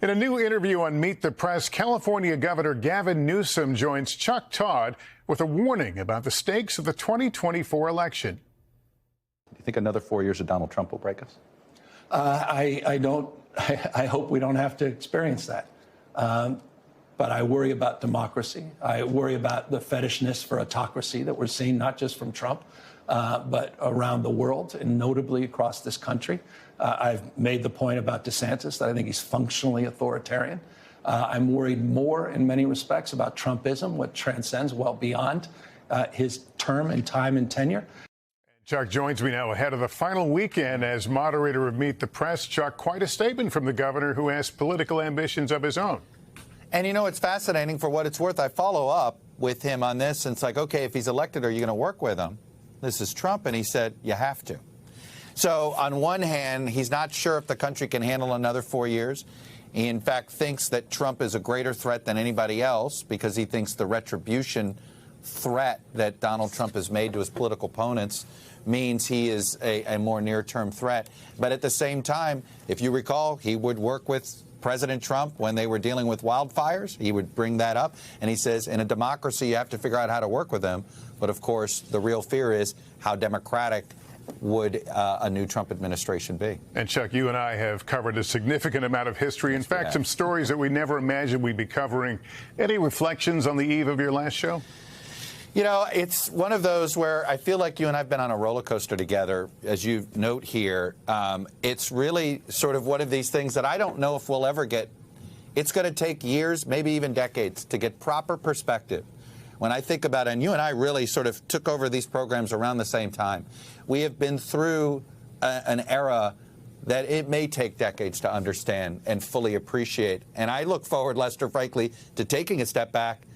In a new interview on Meet the Press, California Governor Gavin Newsom joins Chuck Todd with a warning about the stakes of the 2024 election. Do you think another 4 years of Donald Trump will break us? I don't. I hope we don't have to experience that. But I worry about democracy. I worry about the fetishness for autocracy that we're seeing, not just from Trump, but around the world and notably across this country. I've made the point about DeSantis that I think he's functionally authoritarian. I'm worried more in many respects about Trumpism, what transcends well beyond his term and time and tenure. Chuck joins me now ahead of the final weekend as moderator of Meet the Press. Chuck, quite a statement from the governor who has political ambitions of his own. And, you know, it's fascinating. For what it's worth, I follow up with him on this. And it's like, OK, if he's elected, are you going to work with him? This is Trump. And he said, you have to. So on one hand, he's not sure if the country can handle another 4 years. He, in fact, thinks that Trump is a greater threat than anybody else because he thinks the retribution threat that Donald Trump has made to his political opponents means he is a more near-term threat. But at the same time, if you recall, he would work with President Trump when they were dealing with wildfires. He would bring that up. And he says, in a democracy, you have to figure out how to work with them. But, of course, the real fear is how democratic would a new Trump administration be. And, Chuck, you and I have covered a significant amount of history. In fact, some stories that we never imagined we'd be covering. Any reflections on the eve of your last show? You know, it's one of those where I feel like you and I have been on a roller coaster together, as you note here. It's really sort of one of these things that I don't know if we'll ever get. It's going to take years, maybe even decades, to get proper perspective. When I think about it, and you and I really sort of took over these programs around the same time, we have been through an era that it may take decades to understand and fully appreciate. And I look forward, Lester, frankly, to taking a step back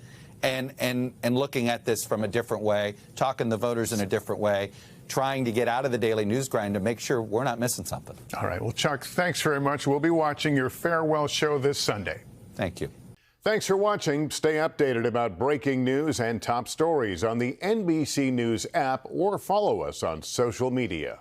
and looking at this from a different way, talking to voters in a different way, trying to get out of the daily news grind to make sure we're not missing something. All right. Well, Chuck, thanks very much. We'll be watching your farewell show this Sunday. Thank you. Thanks for watching. Stay updated about breaking news and top stories on the NBC News app or follow us on social media.